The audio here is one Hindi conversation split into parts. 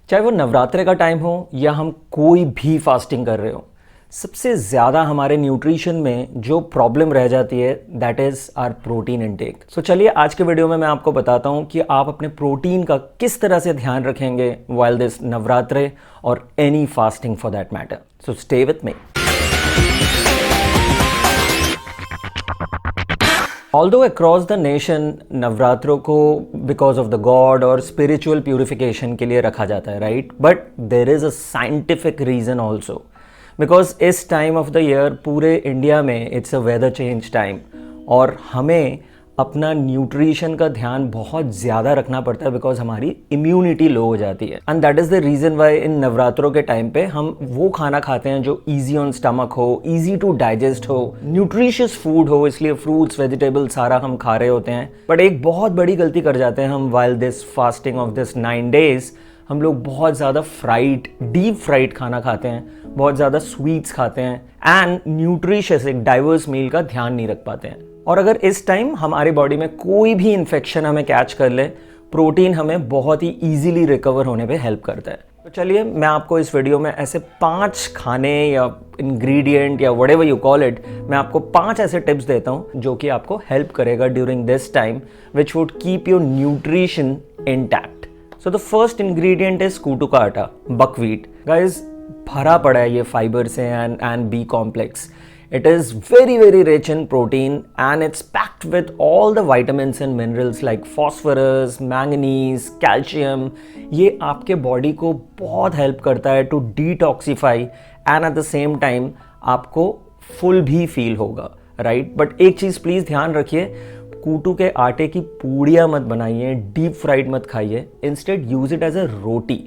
चाहे वो नवरात्रे का टाइम हो या हम कोई भी फास्टिंग कर रहे हो, सबसे ज़्यादा हमारे न्यूट्रिशन में जो प्रॉब्लम रह जाती है that is our protein intake. So चलिए आज के वीडियो में मैं आपको बताता हूँ कि आप अपने प्रोटीन का किस तरह से ध्यान रखेंगे वाइल दिस नवरात्रे और any fasting for that matter. So stay with me. Although across the nation नवरात्रों को because of the god और spiritual purification के लिए रखा जाता है, right? But there is a scientific reason also. Because इस time of the year पूरे इंडिया में it's a weather change time और हमें अपना न्यूट्रिशन का ध्यान बहुत ज़्यादा रखना पड़ता है बिकॉज हमारी इम्यूनिटी लो हो जाती है। And that is the reason why इन नवरात्रों के टाइम पे हम वो खाना खाते हैं जो ईजी ऑन स्टमक हो, ईजी टू डाइजेस्ट हो, न्यूट्रिशियस फूड हो, इसलिए फ्रूट्स वेजिटेबल्स सारा हम खा रहे होते हैं। बट एक बहुत बड़ी गलती कर जाते हैं हम while this fasting of this 9 days। हम लोग बहुत ज़्यादा फ्राइड, डीप फ्राइड खाना खाते हैं, बहुत ज़्यादा स्वीट्स खाते हैं एंड न्यूट्रिशियस एक डाइवर्स मील का ध्यान नहीं रख पाते हैं। और अगर इस टाइम हमारी बॉडी में कोई भी इन्फेक्शन हमें कैच कर ले, प्रोटीन हमें बहुत ही ईजीली रिकवर होने पे हेल्प करता है। तो चलिए मैं आपको इस वीडियो में ऐसे 5 खाने या इंग्रेडिएंट या व्हाटएवर यू कॉल इट, मैं आपको 5 ऐसे टिप्स देता हूँ जो कि आपको हेल्प करेगा during this time which would keep your nutrition intact. So the first ingredient is कूटू का आटा, बकव्हीट। गाइस भरा पड़ा है ये फाइबर से and B complex. It is very rich in protein and it's packed with all the vitamins and minerals like phosphorus, manganese, calcium। ये आपके बॉडी को बहुत हेल्प करता है to detoxify and at the same time आपको फुल भी फील होगा, राइट। बट एक चीज़ प्लीज़ ध्यान रखिए, कूटू के आटे की पूड़ियाँ मत बनाइए, डीप फ्राइड मत खाइए, instead use it as a roti,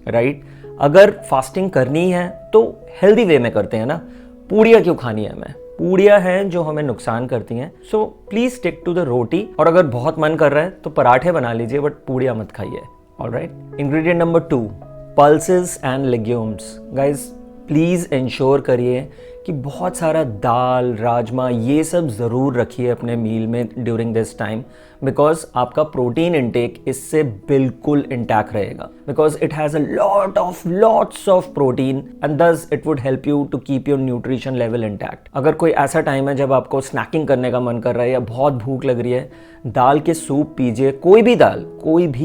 right. अगर फास्टिंग करनी है तो हेल्दी वे में करते हैं ना, पूड़ियाँ क्यों खानी है हमें? पूड़ियाँ हैं जो हमें नुकसान करती हैं। So please stick to the roti, और अगर बहुत मन कर रहा है तो पराठे बना लीजिए बट पूड़ियाँ मत खाइए। Alright. Ingredient number 2, pulses and legumes. Guys please ensure करिए कि बहुत सारा दाल, राजमा, ये सब ज़रूर रखिए अपने मील में ड्यूरिंग दिस टाइम बिकॉज आपका प्रोटीन इनटेक इससे बिल्कुल इंटैक्ट रहेगा because it has a lots of protein and thus it would help you to keep your nutrition level intact. अगर कोई ऐसा टाइम है जब आपको स्नैकिंग करने का मन कर रहा है या बहुत भूख लग रही है, दाल के सूप पीजिए। कोई भी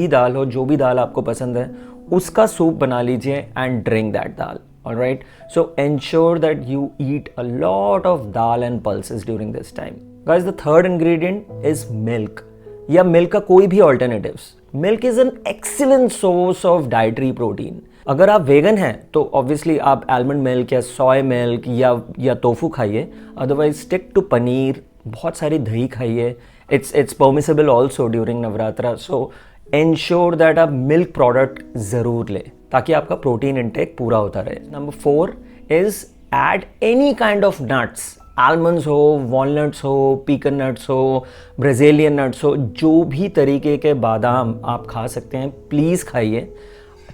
दाल हो, जो भी दाल आपको पसंद है उसका सूप बना लीजिए and drink that dal. Alright, so ensure that you eat a lot of dal and pulses during this time. Guys, the third ingredient is milk. या milk का कोई भी alternatives. Milk is an excellent source of dietary protein. अगर आप वेगन हैं तो obviously आप almond milk या soy milk या tofu खाइए, otherwise stick to पनीर, बहुत सारी दही खाइए। It's permissible also during Navratra, so ensure that आप milk product ज़रूर लें ताकि आपका प्रोटीन इंटेक पूरा होता रहे। Number 4 is add any kind of nuts, almonds हो, वॉलनट्स हो, पीकन नट्स हो, ब्राज़ीलियन नट्स हो, जो भी तरीके के बादाम आप खा सकते हैं प्लीज़ खाइए।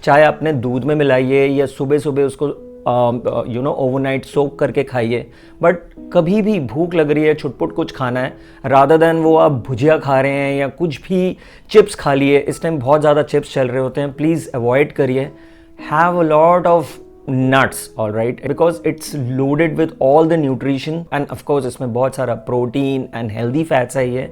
चाहे अपने दूध में मिलाइए या सुबह उसको ओवरनाइट सोक करके खाइए। बट कभी भी भूख लग रही है, छुटपुट कुछ खाना है, रादर देन वो आप भुजिया खा रहे हैं या कुछ भी चिप्स खा लिए, इस टाइम बहुत ज़्यादा चिप्स चल रहे होते हैं, प्लीज़ अवॉइड करिए। Have a lot of nuts, all right, because it's loaded with all the nutrition and of course इसमें बहुत सारा protein and healthy fats है ये,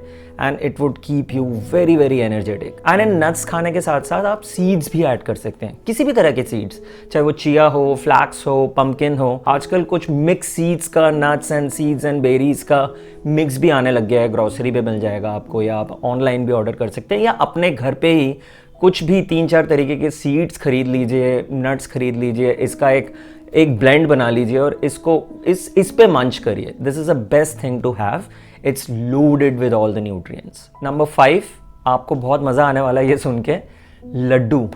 and it would keep you very energetic। and in nuts खाने के साथ साथ आप seeds भी ऐड कर सकते हैं, किसी भी तरह के seeds, चाहे वो chia हो, flax हो, pumpkin हो। आजकल कुछ mix seeds का, nuts and seeds and berries का mix भी आने लग गया है, ग्रोसरी पे मिल जाएगा आपको, या आप ऑनलाइन भी ऑर्डर कर सकते हैं या अपने घर पे ही कुछ भी 3-4 तरीके के सीड्स खरीद लीजिए, नट्स खरीद लीजिए, इसका एक ब्लेंड बना लीजिए और इसको इस पे मंच करिए। This is the best thing to have, it's loaded with all the nutrients. Number 5, आपको बहुत मज़ा आने वाला है ये सुन के, लड्डू।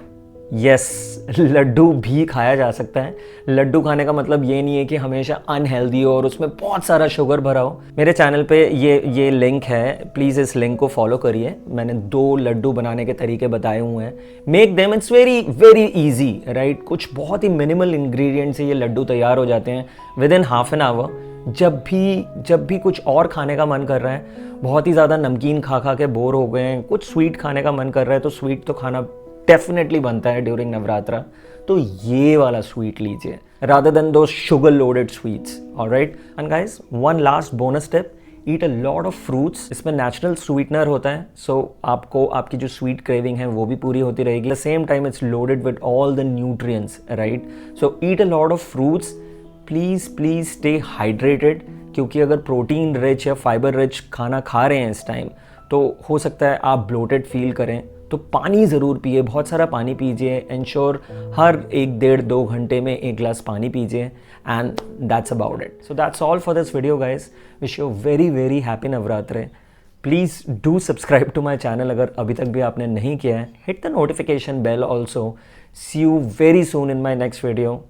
यस, लड्डू भी खाया जा सकता है। लड्डू खाने का मतलब ये नहीं है कि हमेशा अनहेल्दी हो और उसमें बहुत सारा शुगर भरा हो। मेरे चैनल पे ये लिंक है, प्लीज़ इस लिंक को फॉलो करिए। मैंने 2 लड्डू बनाने के तरीके बताए हुए हैं। Make them, it's very easy, right. कुछ बहुत ही मिनिमल इंग्रेडिएंट से ये लड्डू तैयार हो जाते हैं with in half an hour. जब भी कुछ और खाने का मन कर रहा है, बहुत ही ज़्यादा नमकीन खा के बोर हो गए हैं, कुछ स्वीट खाने का मन कर रहा है, तो स्वीट तो खाना डेफिनेटली बनता है ड्यूरिंग नवरात्रा, तो ये वाला स्वीट लीजिए रादर देन दो sugar loaded sweets, alright. And guys, one last bonus tip, eat a lot of fruits. इसमें नेचुरल स्वीटनर होता है, सो आपको आपकी जो स्वीट क्रेविंग है वो भी पूरी होती रहेगी। Eight the same time it's loaded with all the nutrients, right. So eat a lot of fruits, please stay hydrated, क्योंकि अगर प्रोटीन रिच या फाइबर रिच खाना खा रहे हैं इस टाइम तो हो सकता है आप ब्लोटेड फील करें। तो पानी ज़रूर पिए, बहुत सारा पानी पीजिए, इंश्योर हर 1-1.5-2 घंटे में 1 ग्लास पानी पीजिए, and that's about it. So that's all for this video guys. Wish you very happy Navratri. Please do subscribe to my channel अगर अभी तक भी आपने नहीं किया है। Hit the notification bell also. See you very soon in my next video.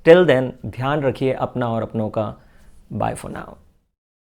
Till then ध्यान रखिए अपना और अपनों का। Bye for now.